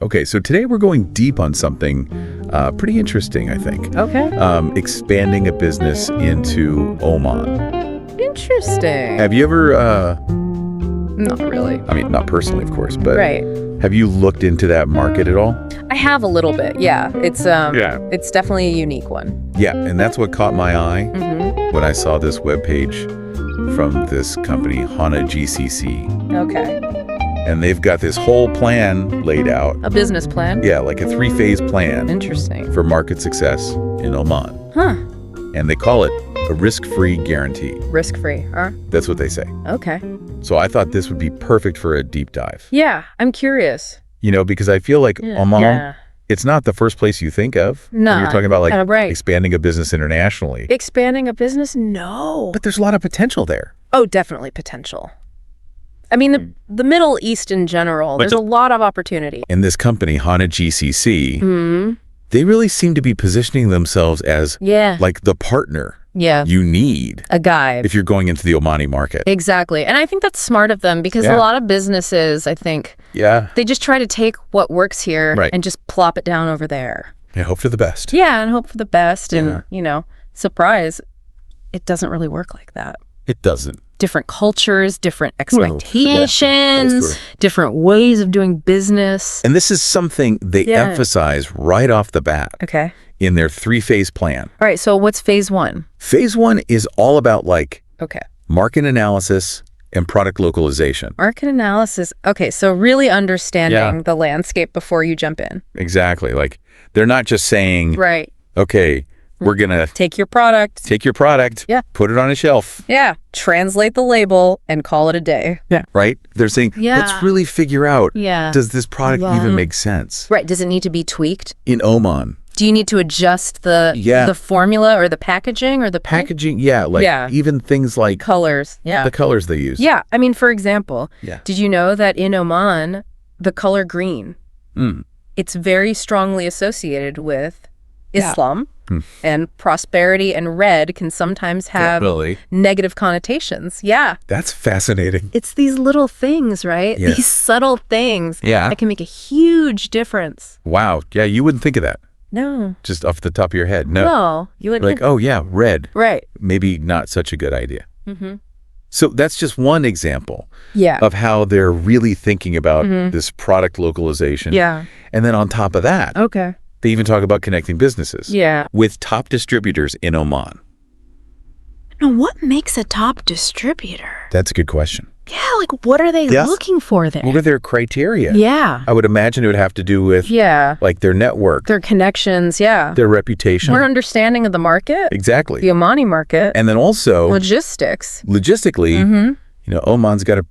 Okay, so today we're going deep on something pretty interesting, I think. Okay. Expanding a business into Oman. Interesting. Have you ever, Not really. I mean, not personally, of course, but Right. have you looked into that market at all? I have a little bit, yeah. It's definitely a unique one. Yeah, and that's what caught my eye Mm-hmm. when I saw this webpage from this company, Hana GCC. Okay. And they've got this whole plan laid out. A business plan? Yeah, like a 3-phase plan Interesting. for market success in Oman. Huh. And they call it a risk-free guarantee. Risk-free, huh? That's what they say. Okay. So I thought this would be perfect for a deep dive. Yeah, I'm curious. You know, because I feel like Oman, Yeah. it's not the first place you think of No, when you're talking about like right. expanding a business internationally. Expanding a business? No. But there's a lot of potential there. Oh, definitely potential. I mean, the Middle East in general, there's a lot of opportunity. And this company, Hana GCC, Hmm. they really seem to be positioning themselves as Yeah. like the partner Yeah. you need A guide. if you're going into the Omani market. Exactly. And I think that's smart of them because Yeah. a lot of businesses, I think, Yeah. they just try to take what works here Right. and just plop it down over there. I hope for the best. Yeah, and hope for the best. Yeah. And, surprise, it doesn't really work like that. It doesn't. Different cultures, different Well, yeah, expectations, that's true. different ways of doing business. And this is something they Yeah. emphasize right off the bat Okay. in their 3-phase plan. All right. So what's phase one? Phase 1 is all about like Okay. market analysis and product localization. Market analysis. Okay. So really understanding the landscape before you jump in. Exactly. Like they're not just saying, Right. okay, we're going to Take your product. take your product, Yeah. put it on a shelf, Yeah. Translate the label and call it a day. right? They're saying, Yeah. let's really figure out, Yeah. does this product even make sense? Right. Does it need to be tweaked? In Oman, Do you need to adjust the formula or the packaging or the packaging, even things like colors? Yeah. the colors they use. Yeah. I mean, for example, Yeah. did you know that in Oman, the color green, it's very strongly associated with Islam and prosperity, and red can sometimes have Really? negative connotations. Yeah. That's fascinating. It's these little things, right? Yeah. These subtle things Yeah. that can make a huge difference. Wow. Yeah, you wouldn't think of that No. just off the top of your head. No. No. You would Like, oh yeah, red. Right. Maybe not such a good idea. Mm-hmm. So that's just one example Yeah. of how they're really thinking about this product localization. Yeah. And then on top of that, Okay. they even talk about connecting businesses Yeah. with top distributors in Oman. Now, what makes a top distributor? That's a good question. Yeah, like what are they Yes. looking for there? What are their criteria? Yeah. I would imagine it would have to do with Yeah. like their network, Their connections, yeah. their reputation. More understanding of the market, Exactly. the Omani market, And then also, logistics, logistically, Oman's got a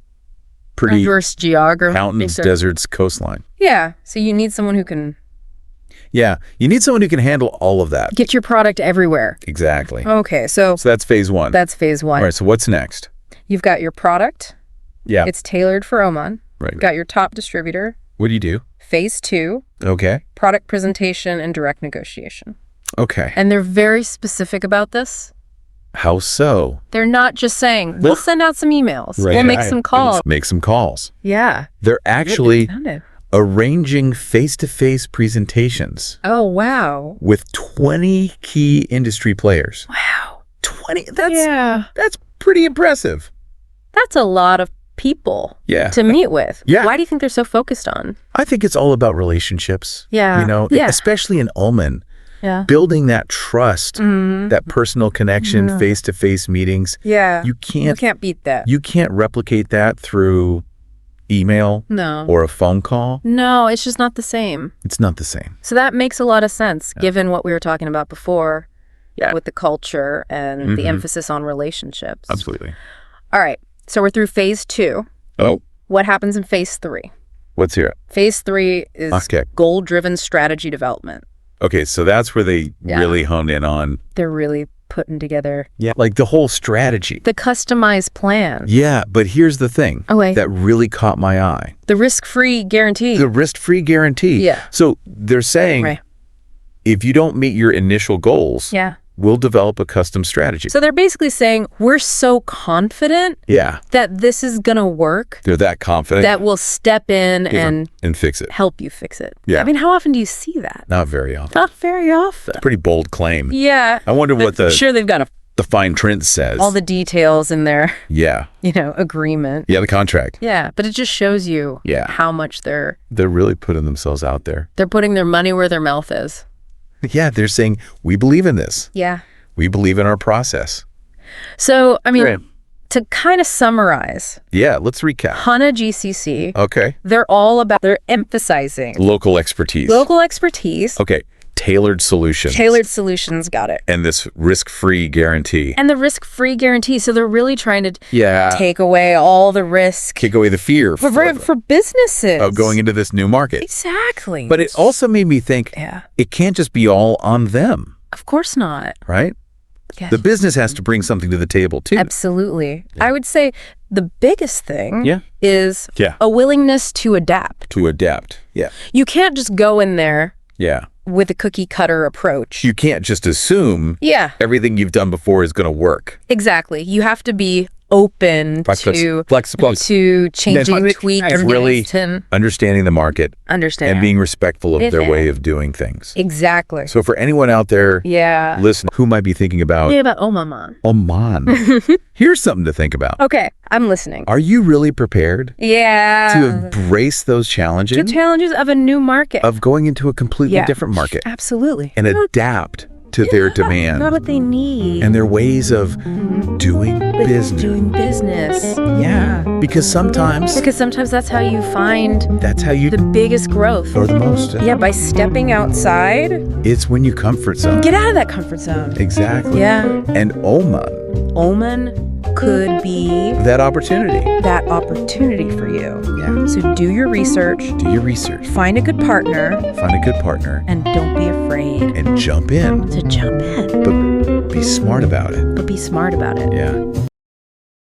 pretty diverse geography. mountains, deserts, coastline. Yeah, so you need someone who can Yeah, you need someone who can handle all of that. get your product everywhere. Exactly. Okay, so So that's phase 1. that's phase one. All right, so what's next? You've got your product. Yeah. It's tailored for Oman. Right. You've got your top distributor. What do you do? Phase 2, Okay. product presentation and direct negotiation. Okay. And they're very specific about this. How so? They're not just saying, we'll send out some emails. Right. We'll make some calls. Make some calls. Yeah. They're actually Found arranging face-to-face presentations Oh, wow. with 20 key industry players. Wow. 20? Yeah. That's pretty impressive. That's a lot of people Yeah. to meet with. Yeah. Why do you think they're so focused on? I think it's all about relationships. Yeah. You know, Yeah. especially in Oman, Yeah. building that trust, that personal connection, face-to-face meetings. Yeah. You can't beat that. You can't replicate that through email No. or a phone call. No, it's just not the same. It's not the same. So that makes a lot of sense given what we were talking about before Yeah. with the culture and the emphasis on relationships. Absolutely. All right. So we're through phase 2. Oh, What happens in phase 3? let's hear it. Phase 3 is Okay. goal-driven strategy development. Okay, so that's where they Yeah. really honed in on, They're really putting together like the whole strategy. the customized plan. Yeah, but here's the thing Okay. that really caught my eye. The risk-free guarantee. The risk-free guarantee. Yeah. So they're saying Right. if you don't meet your initial goals, Yeah. we'll develop a custom strategy. So they're basically saying, we're so confident Yeah. that this is going to work, They're that confident. that we'll step in and fix it. help you fix it. Yeah. I mean, how often do you see that? Not very often. Not very often. Pretty bold claim. Yeah. I wonder what the Sure, they've got the fine print says. all the details in their, Yeah. agreement. Yeah, the contract. Yeah, but it just shows you Yeah. how much they're really putting themselves out there. putting their money where their mouth is. Yeah, they're saying, we believe in this. Yeah. We believe in our process. So, I mean, Great. to kind of summarize, Yeah, let's recap. Hana GCC, Okay. they're emphasizing Local expertise. local expertise, Okay. Tailored solutions. tailored solutions, got it. And this risk-free guarantee. And the risk-free guarantee. So they're really trying to Yeah. take away all the risk Kick away the fear for businesses. of going into this new market. Exactly. But it also made me think, Yeah. it can't just be all on them, Of course not. right? Yes. The business has to bring something to the table, too. Absolutely. I would say the biggest thing Yeah. is Yeah. a willingness to adapt. To adapt. Yeah. You can't just go in there Yeah. with a cookie cutter approach. You can't just assume Yeah, everything you've done before is going to work. exactly. You have to be open to Flexible. changing, Dynamic. tweaking, Really to understanding the market understand. and being respectful of their Yeah. way of doing things. Exactly. So for anyone out there Yeah. listening who might be thinking about Yeah, about Omaman. Oman, here's something to think about. Okay, I'm listening. Are you really prepared Yeah. to embrace those challenges The challenges of a new market. of going into a completely Yeah. different market Absolutely. and adapt to their demand Not what they need. and their ways of doing business? Doing business. Yeah, because sometimes Because sometimes that's how you find that's how you the biggest growth. or the most. Yeah, by stepping outside, It's when you comfort zone. get out of that comfort zone. Exactly. Yeah. And Oman, Oman could be that opportunity. that opportunity for you. Yeah. So do your research, Do your research. find a good partner, Find a good partner and don't be afraid and jump in, to jump in. but be smart about it. But be smart about it. Yeah.